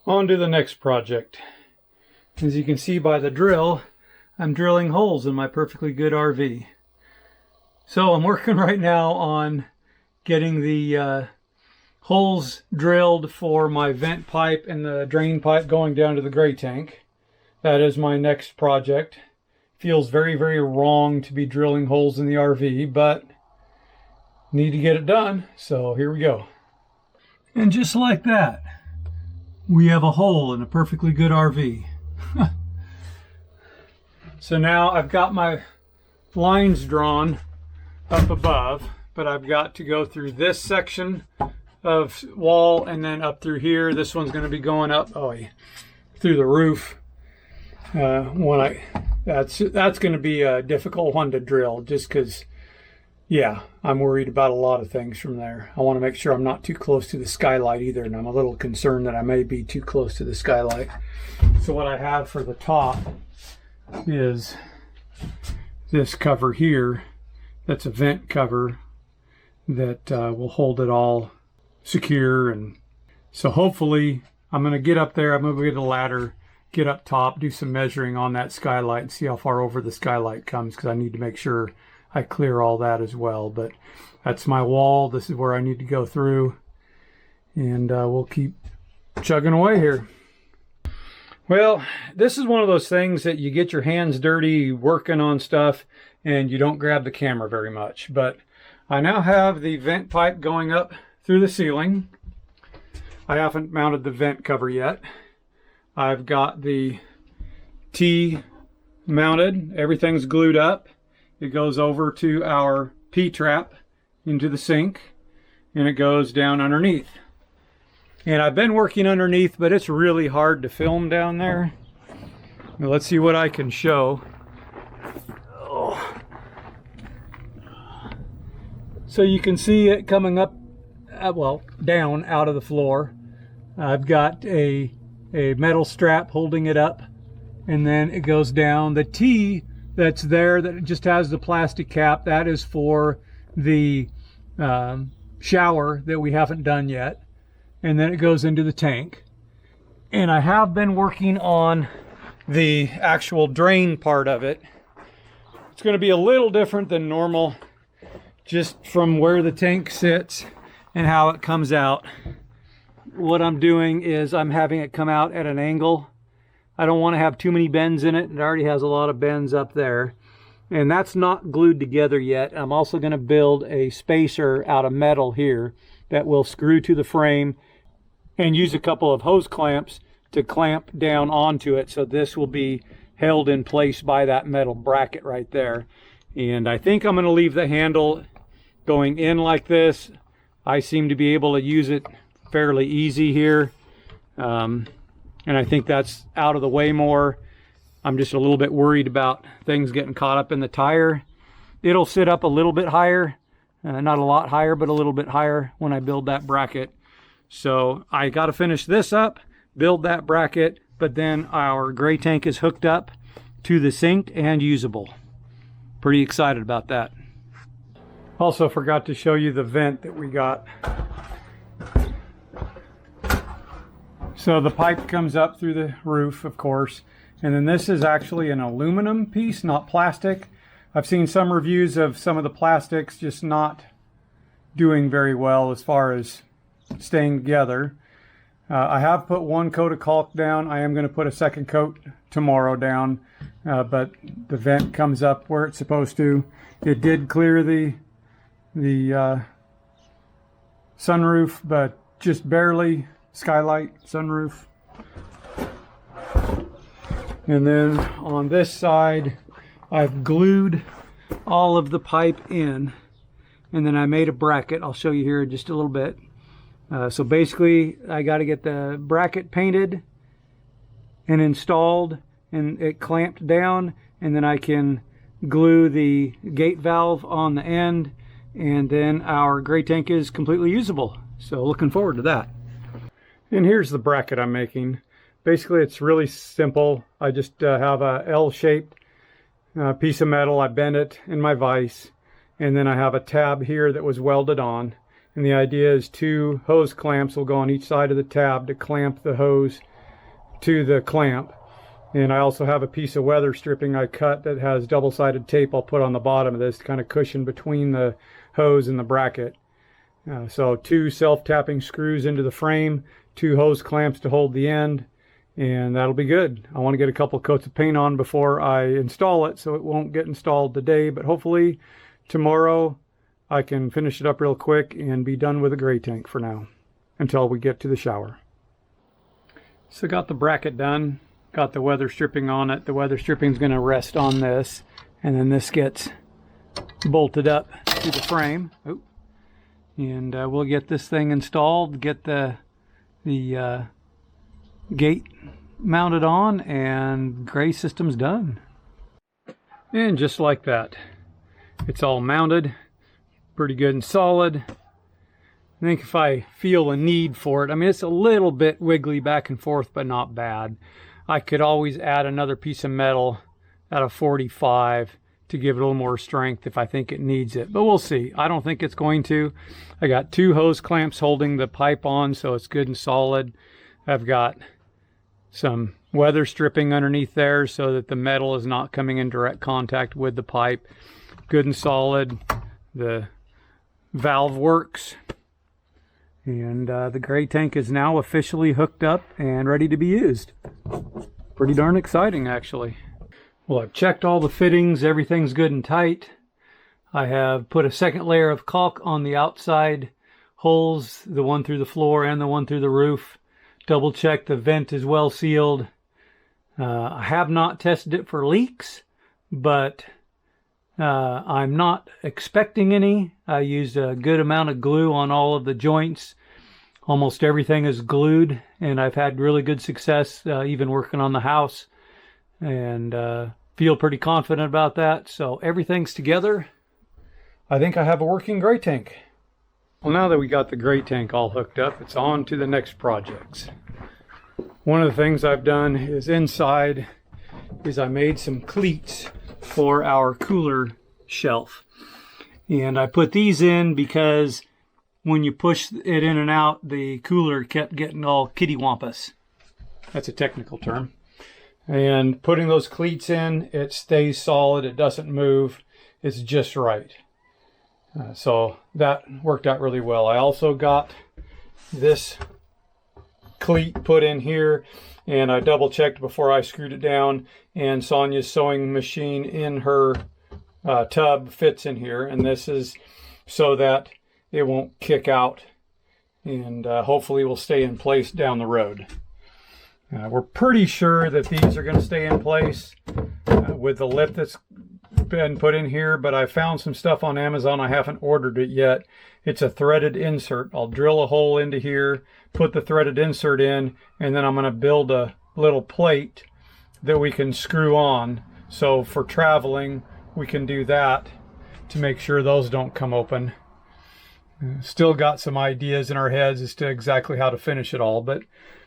On to the next project. As you can see by the drill, I'm drilling holes in my perfectly good RV. So I'm working right now on getting the holes drilled for my vent pipe and the drain pipe going down to the gray tank. That is my next project. Feels very, very wrong to be drilling holes in the RV, but need to get it done, so here we go. And just like that, we have a hole in a perfectly good RV. So now I've got my lines drawn up above, but I've got to go through this section of wall and then up through here. This one's going to be going up through the roof. That's going to be a difficult one to drill, just because, yeah, I'm worried about a lot of things from there. I want to make sure I'm not too close to the skylight either, and I'm a little concerned that I may be too close to the skylight. So what I have for the top is this cover here. That's a vent cover that will hold it all secure. And so hopefully I'm going to get up there. I'm going to get a ladder, get up top, do some measuring on that skylight and see how far over the skylight comes, because I need to make sure I clear all that as well. But that's my wall. This is where I need to go through, and we'll keep chugging away here. Well, this is one of those things that you get your hands dirty working on stuff and you don't grab the camera very much. But I now have the vent pipe going up through the ceiling. I haven't mounted the vent cover yet. I've got the T mounted. Everything's glued up. It goes over to our P-trap into the sink, and it goes down underneath. And I've been working underneath, but it's really hard to film down there. Now let's see what I can show. Oh. So you can see it coming up, down out of the floor. I've got a metal strap holding it up, and then it goes down. The T that's there, that just has the plastic cap, that is for the shower that we haven't done yet. And then it goes into the tank. And I have been working on the actual drain part of it. It's going to be a little different than normal, just from where the tank sits and how it comes out. What I'm doing is I'm having it come out at an angle. I don't want to have too many bends in it. It already has a lot of bends up there. And that's not glued together yet. I'm also going to build a spacer out of metal here that will screw to the frame, and use a couple of hose clamps to clamp down onto it, so this will be held in place by that metal bracket right there. And I think I'm going to leave the handle going in like this. I seem to be able to use it fairly easy here, and I think that's out of the way more. I'm just a little bit worried about things getting caught up in the tire. It'll sit up a little bit higher, not a lot higher, but a little bit higher when I build that bracket. So I got to finish this up, build that bracket, but then our gray tank is hooked up to the sink and usable. Pretty excited about that. Also forgot to show you the vent that we got. So the pipe comes up through the roof, of course, and then this is actually an aluminum piece, not plastic. I've seen some reviews of some of the plastics just not doing very well as far as staying together. I have put one coat of caulk down. I am going to put a second coat tomorrow down, but the vent comes up where it's supposed to. It did clear the sunroof, but just barely. Skylight, sunroof. And then on this side, I've glued all of the pipe in, and then I made a bracket. I'll show you here in just a little bit. So basically, I got to get the bracket painted and installed, and it clamped down, and then I can glue the gate valve on the end, and then our gray tank is completely usable. So looking forward to that. And here's the bracket I'm making. Basically, it's really simple. I just have a L-shaped piece of metal. I bent it in my vise, and then I have a tab here that was welded on. And the idea is 2 hose clamps will go on each side of the tab to clamp the hose to the clamp. And I also have a piece of weather stripping I cut that has double-sided tape I'll put on the bottom of this to kind of cushion between the hose and the bracket. So 2 self-tapping screws into the frame, 2 hose clamps to hold the end, and that'll be good. I want to get a couple coats of paint on before I install it, so it won't get installed today, but hopefully tomorrow I can finish it up real quick and be done with the gray tank for now until we get to the shower. So got the bracket done, got the weather stripping on it. The weather stripping is going to rest on this, and then this gets bolted up to the frame. Oop. And we'll get this thing installed, get the gate mounted on, and gray system's done. And just like that, it's all mounted, pretty good and solid. I think if I feel a need for it, I mean, it's a little bit wiggly back and forth, but not bad. I could always add another piece of metal at a 45 to give it a little more strength if I think it needs it, but we'll see. I don't think it's going to. I got 2 hose clamps holding the pipe on, so it's good and solid. I've got some weather stripping underneath there so that the metal is not coming in direct contact with the pipe. Good and solid. The valve works. And the gray tank is now officially hooked up and ready to be used. Pretty darn exciting, actually. Well, I've checked all the fittings. Everything's good and tight. I have put a second layer of caulk on the outside holes, the one through the floor and the one through the roof. Double checked the vent is well sealed. I have not tested it for leaks, but I'm not expecting any. I used a good amount of glue on all of the joints. Almost everything is glued, and I've had really good success even working on the house, and feel pretty confident about that. So everything's together. I think I have a working gray tank. Well, now that we got the gray tank all hooked up, it's on to the next projects. One of the things I've done is inside is I made some cleats for our cooler shelf. And I put these in because when you push it in and out, the cooler kept getting all kittywampus. That's a technical term. And putting those cleats in, it stays solid, it doesn't move, it's just right. So that worked out really well. I also got this cleat put in here, and I double checked before I screwed it down, and Sonja's sewing machine in her tub fits in here, and this is so that it won't kick out, and hopefully will stay in place down the road. We're pretty sure that these are going to stay in place with the lip that's been put in here, but I found some stuff on Amazon. I haven't ordered it yet. It's a threaded insert. I'll drill a hole into here, put the threaded insert in, and then I'm going to build a little plate that we can screw on. So for traveling, we can do that to make sure those don't come open. Still got some ideas in our heads as to exactly how to finish it all, but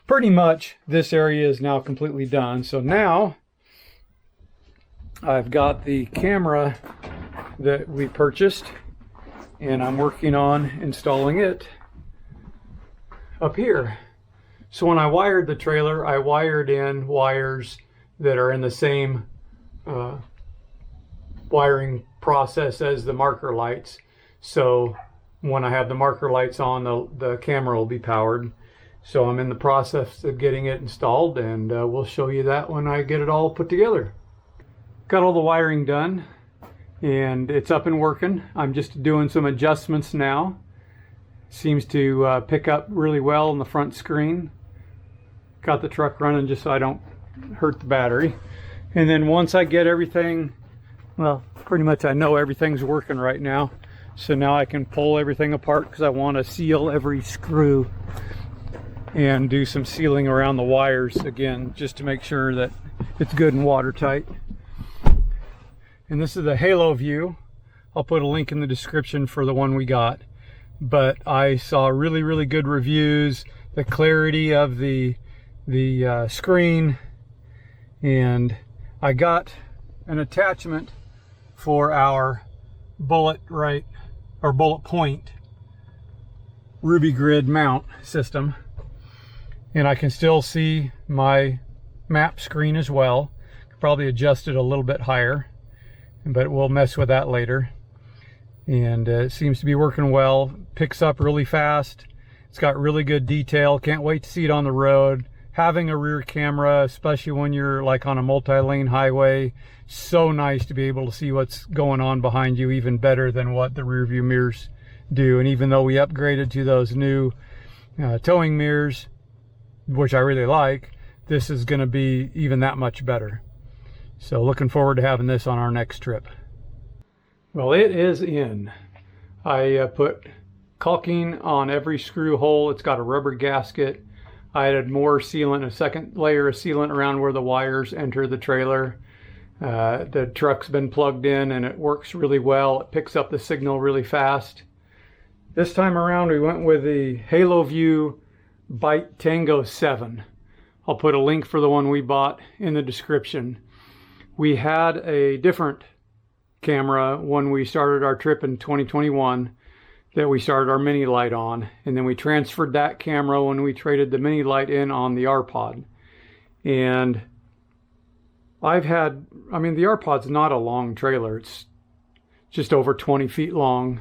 pretty much this area is now completely done. So now I've got the camera that we purchased, and I'm working on installing it up here. So when I wired the trailer, I wired in wires that are in the same wiring process as the marker lights. So when I have the marker lights on, the camera will be powered. So I'm in the process of getting it installed, and we'll show you that when I get it all put together. Got all the wiring done, and it's up and working. I'm just doing some adjustments now. Seems to pick up really well on the front screen. Got the truck running just so I don't hurt the battery. And then once I get everything, well, pretty much I know everything's working right now. So now I can pull everything apart because I want to seal every screw and do some sealing around the wires again, just to make sure that it's good and watertight. And this is the Haloview. I'll put a link in the description for the one we got. But I saw really, really good reviews, the clarity of the screen, and I got an attachment for our bullet point Ruby grid mount system, and I can still see my map screen as well. Could probably adjust it a little bit higher, but we'll mess with that later. And it seems to be working well. Picks up really fast. It's got really good detail. Can't wait to see it on the road. Having a rear camera, especially when you're like on a multi-lane highway, so nice to be able to see what's going on behind you, even better than what the rear view mirrors do. And even though we upgraded to those new towing mirrors, which I really like, this is going to be even that much better. So looking forward to having this on our next trip. Well, it is in. I put caulking on every screw hole. It's got a rubber gasket. I added more sealant, a second layer of sealant around where the wires enter the trailer. The truck's been plugged in and it works really well. It picks up the signal really fast. This time around we went with the Haloview Byte Tango 7. I'll put a link for the one we bought in the description. We had a different camera when we started our trip in 2021 that we started our mini light on, and then we transferred that camera when we traded the mini light in on the R-Pod. And the R-Pod's not a long trailer. It's just over 20 feet long.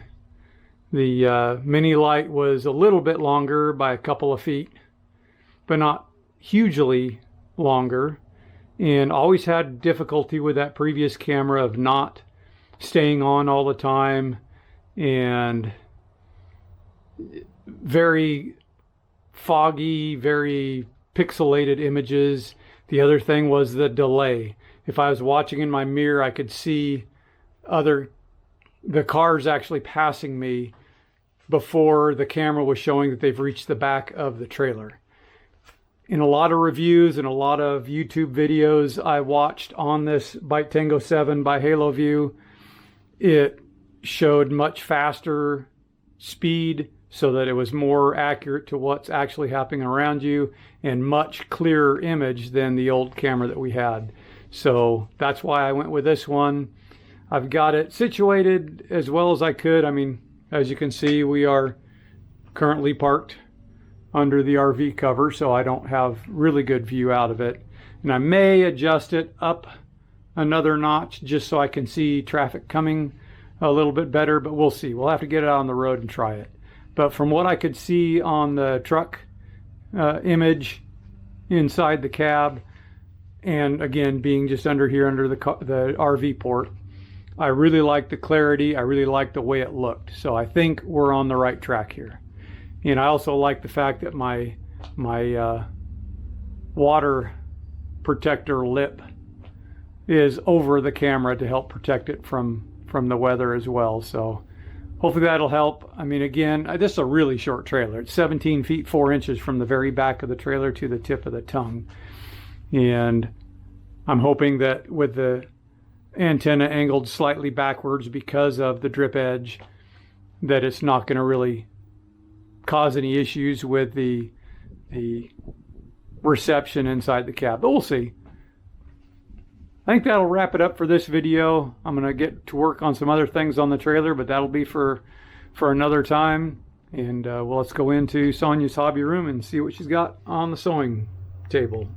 The mini light was a little bit longer by a couple of feet, but not hugely longer. And always had difficulty with that previous camera of not staying on all the time, and very foggy, very pixelated images. The other thing was the delay. If I was watching in my mirror, I could see the cars actually passing me before the camera was showing that they've reached the back of the trailer. In a lot of reviews and a lot of YouTube videos I watched on this Byte Tango 7 by Haloview, it showed much faster speed so that it was more accurate to what's actually happening around you, and much clearer image than the old camera that we had. So that's why I went with this one. I've got it situated as well as I could. I mean, as you can see, we are currently parked under the RV cover, so I don't have really good view out of it. And I may adjust it up another notch just so I can see traffic coming a little bit better, but we'll see. We'll have to get it out on the road and try it. But from what I could see on the truck image inside the cab, and again being just under here under the RV port, I really like the clarity. I really like the way it looked. So I think we're on the right track here. And I also like the fact that my water protector lip is over the camera to help protect it from the weather as well. So hopefully that'll help. I mean, again, this is a really short trailer. It's 17 feet 4 inches from the very back of the trailer to the tip of the tongue. And I'm hoping that with the antenna angled slightly backwards because of the drip edge, that it's not going to really cause any issues with the reception inside the cab. But we'll see. I think that'll wrap it up for this video. I'm going to get to work on some other things on the trailer, but that'll be for another time. And well, let's go into Sonja's hobby room and see what she's got on the sewing table.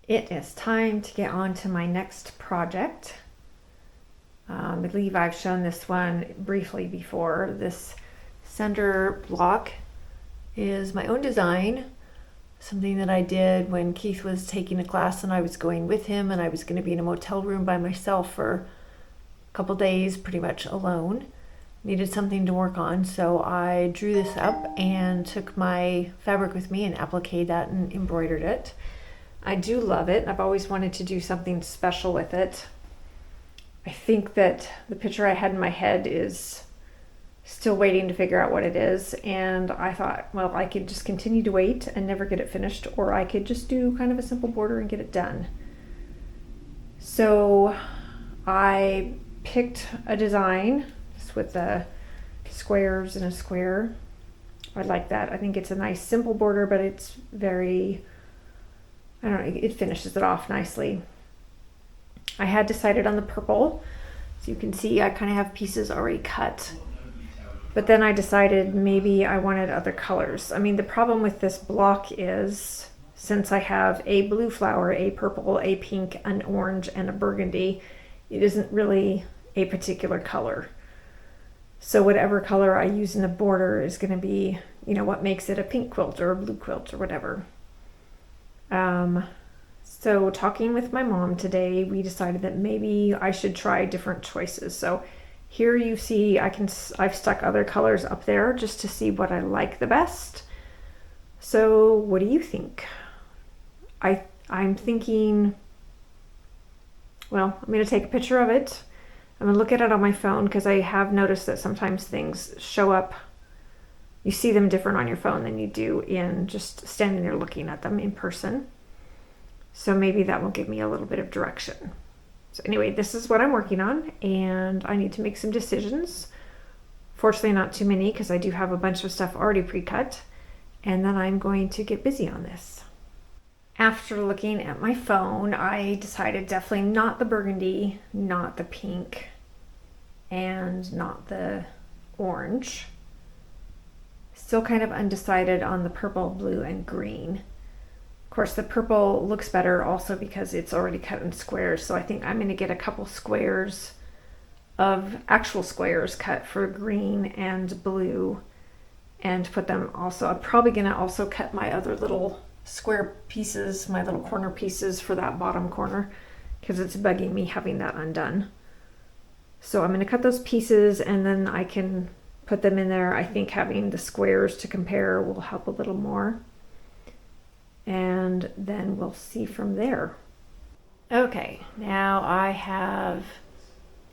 It is time to get on to my next project. I believe I've shown this one briefly before. This center block is my own design. Something that I did when Keith was taking a class and I was going with him, and I was going to be in a motel room by myself for a couple days, pretty much alone. Needed something to work on, so I drew this up and took my fabric with me and appliqued that and embroidered it. I do love it. I've always wanted to do something special with it. I think that the picture I had in my head is still waiting to figure out what it is, and I thought, well, I could just continue to wait and never get it finished, or I could just do kind of a simple border and get it done. So I picked a design just with the squares and a square. I like that. I think it's a nice simple border, but it's very, I don't know, it finishes it off nicely. I had decided on the purple. So you can see I kind of have pieces already cut. But then I decided maybe I wanted other colors. I mean, the problem with this block is since I have a blue flower, a purple, a pink, an orange, and a burgundy, it isn't really a particular color. So whatever color I use in the border is going to be, what makes it a pink quilt or a blue quilt or whatever. So talking with my mom today, we decided that maybe I should try different choices. So here you see I've stuck other colors up there just to see what I like the best. So what do you think? I'm thinking, well, I'm going to take a picture of it. I'm going to look at it on my phone because I have noticed that sometimes things show up. You see them different on your phone than you do in just standing there looking at them in person. So maybe that will give me a little bit of direction. So anyway, this is what I'm working on, and I need to make some decisions. Fortunately, not too many because I do have a bunch of stuff already pre-cut, and then I'm going to get busy on this. After looking at my phone, I decided definitely not the burgundy, not the pink, and not the orange. Still kind of undecided on the purple, blue, and green. Of course, the purple looks better also because it's already cut in squares, so I think I'm going to get a couple squares of actual squares cut for green and blue and put them also. I'm probably going to also cut my other little square pieces, my little corner pieces for that bottom corner because it's bugging me having that undone. So I'm going to cut those pieces and then I can put them in there. I think having the squares to compare will help a little more. And then we'll see from there. Okay, now I have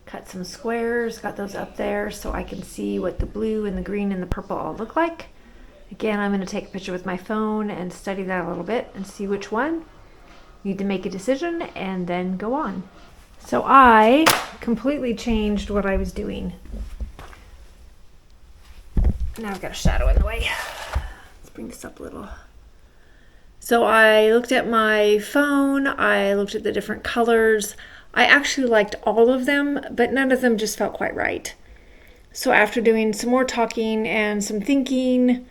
cut some squares, got those up there so I can see what the blue and the green and the purple all look like. Again, I'm going to take a picture with my phone and study that a little bit and see which one. Need to make a decision and then go on. So I completely changed what I was doing. Now I've got a shadow in the way. Let's bring this up a little. So I looked at my phone, I looked at the different colors. I actually liked all of them, but none of them just felt quite right. So after doing some more talking and some thinking,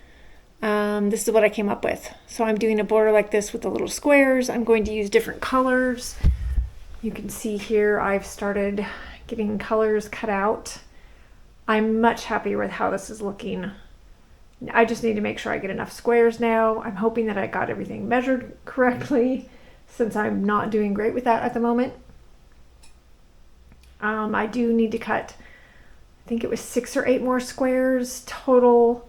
this is what I came up with. So I'm doing a border like this with the little squares. I'm going to use different colors. You can see here I've started getting colors cut out. I'm much happier with how this is looking. I just need to make sure I get enough squares now. I'm hoping that I got everything measured correctly since I'm not doing great with that at the moment. I do need to cut, I think it was 6 or 8 more squares total.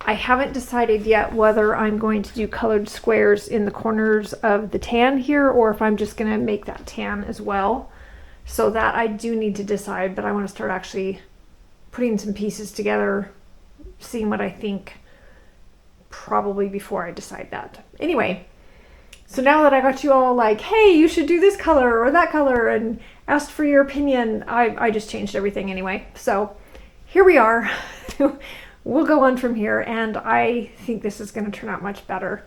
I haven't decided yet whether I'm going to do colored squares in the corners of the tan here or if I'm just going to make that tan as well. So that I do need to decide, but I want to start actually putting some pieces together, seeing what I think probably before I decide that. Anyway, so now that I got you all like, hey, you should do this color or that color and asked for your opinion, I just changed everything anyway. So here we are. We'll go on from here, and I think this is going to turn out much better.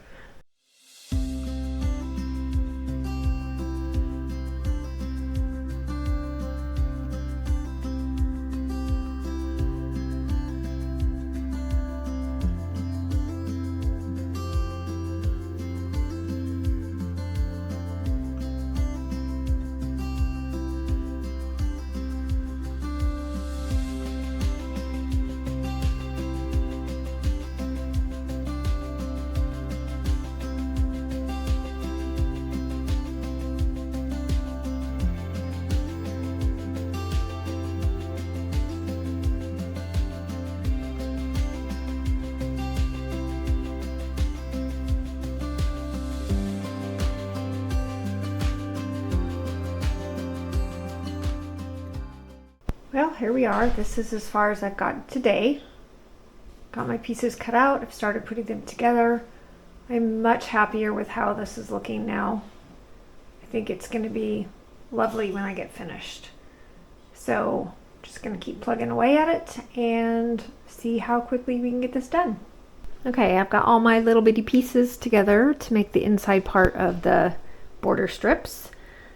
Well, here we are. This is as far as I've gotten today. Got my pieces cut out. I've started putting them together. I'm much happier with how this is looking now. I think it's going to be lovely when I get finished. So just going to keep plugging away at it and see how quickly we can get this done. Okay, I've got all my little bitty pieces together to make the inside part of the border strips.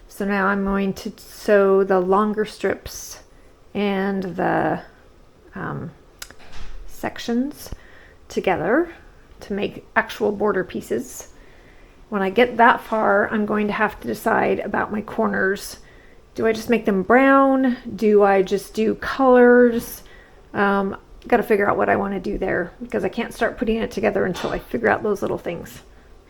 So now I'm going to sew the longer strips and the sections together to make actual border pieces. when I get that far, I'm going to have to decide about my corners. Do I just make them brown? Do I just do colors? Got to figure out what I want to do there because I can't start putting it together until I figure out those little things.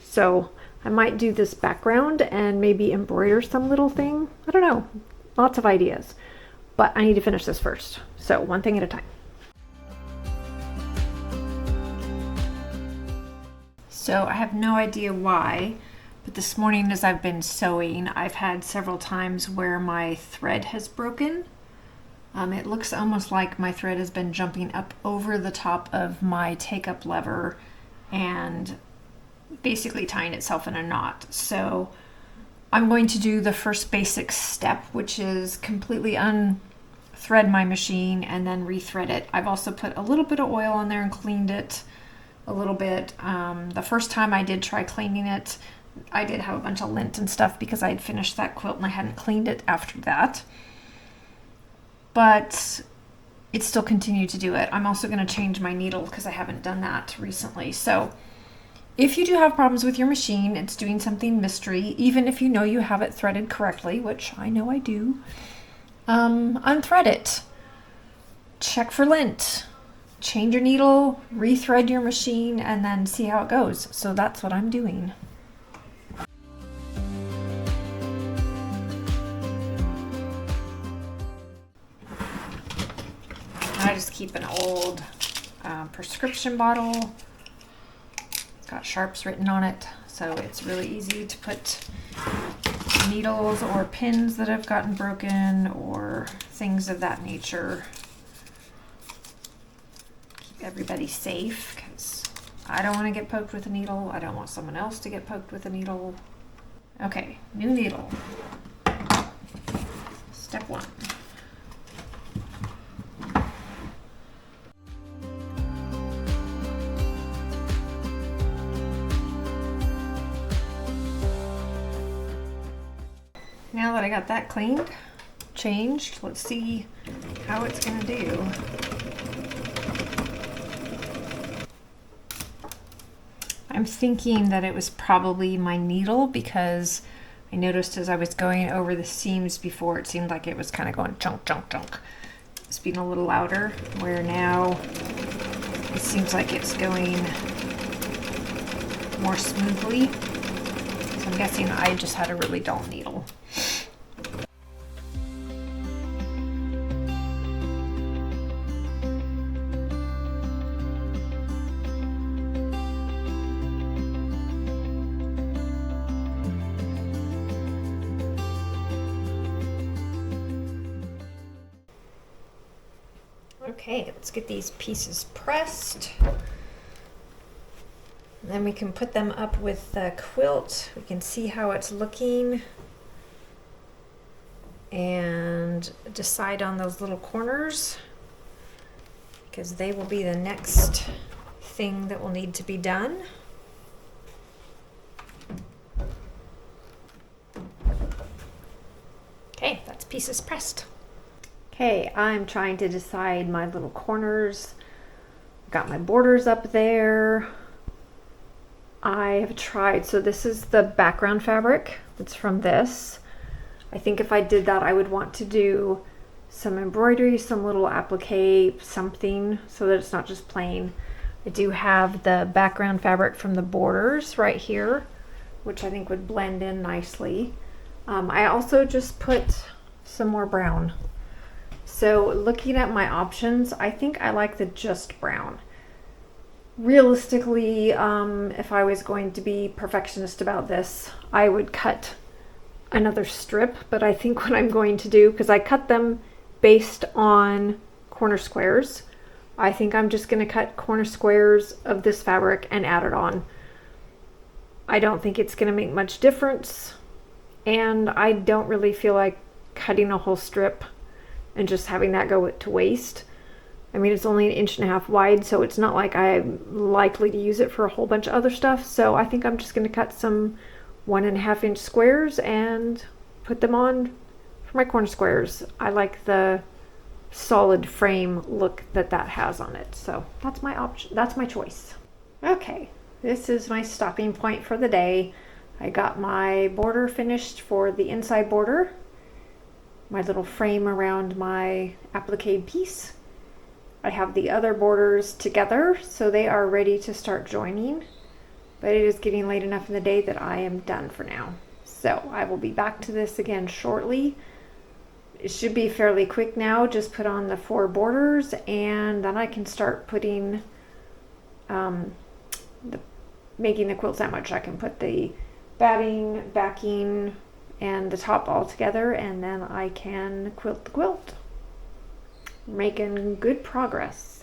So I might do this background and maybe embroider some little thing. I don't know. Lots of ideas. But I need to finish this first. So one thing at a time. So I have no idea why, but this morning as I've been sewing, I've had several times where my thread has broken. It looks almost like my thread has been jumping up over the top of my take-up lever and basically tying itself in a knot. So I'm going to do the first basic step, which is completely unthread my machine and then rethread it. I've also put a little bit of oil on there and cleaned it a little bit. The first time I did try cleaning it, I did have a bunch of lint and stuff because I had finished that quilt and I hadn't cleaned it after that. But it still continued to do it. I'm also going to change my needle because I haven't done that recently. So if you do have problems with your machine, it's doing something mystery, even if you know you have it threaded correctly, which I know I do, unthread it. Check for lint. Change your needle, rethread your machine, and then see how it goes. So that's what I'm doing. I just keep an old prescription bottle. It's got sharps written on it, so it's really easy to put needles or pins that have gotten broken or things of that nature. Keep everybody safe because I don't want to get poked with a needle. I don't want someone else to get poked with a needle. Okay, new needle. Step 1. Now that I got that cleaned, changed, let's see how it's going to do. I'm thinking that it was probably my needle because I noticed as I was going over the seams before, it seemed like it was kind of going chunk, chunk, chunk. It's being a little louder, where now it seems like it's going more smoothly. So I'm guessing I just had a really dull needle. Okay, let's get these pieces pressed. Then we can put them up with the quilt. We can see how it's looking and decide on those little corners because they will be the next thing that will need to be done. Okay, that's pieces pressed. Okay, I'm trying to decide my little corners. Got my borders up there. I have tried, so this is the background fabric that's from this. I think if I did that, I would want to do some embroidery, some little applique, something so that it's not just plain. I do have the background fabric from the borders right here, which I think would blend in nicely. I also just put some more brown. So looking at my options, I think I like the just brown. Realistically, if I was going to be perfectionist about this, I would cut another strip, but I think what I'm going to do, because I cut them based on corner squares, I think I'm just going to cut corner squares of this fabric and add it on. I don't think it's going to make much difference, and I don't really feel like cutting a whole strip and just having that go to waste. I mean, it's only 1.5 inches wide, so it's not like I'm likely to use it for a whole bunch of other stuff. So I think I'm just going to cut some 1.5 inch squares and put them on for my corner squares. I like the solid frame look that has on it. So that's my option. That's my choice. Okay, this is my stopping point for the day. I got my border finished for the inside border, my little frame around my applique piece. I have the other borders together, so they are ready to start joining, but it is getting late enough in the day that I am done for now. So I will be back to this again shortly. It should be fairly quick now. Just put on the 4 borders and then I can start putting making the quilt sandwich. I can put the batting, backing, and the top all together, and then I can quilt the quilt. Making good progress.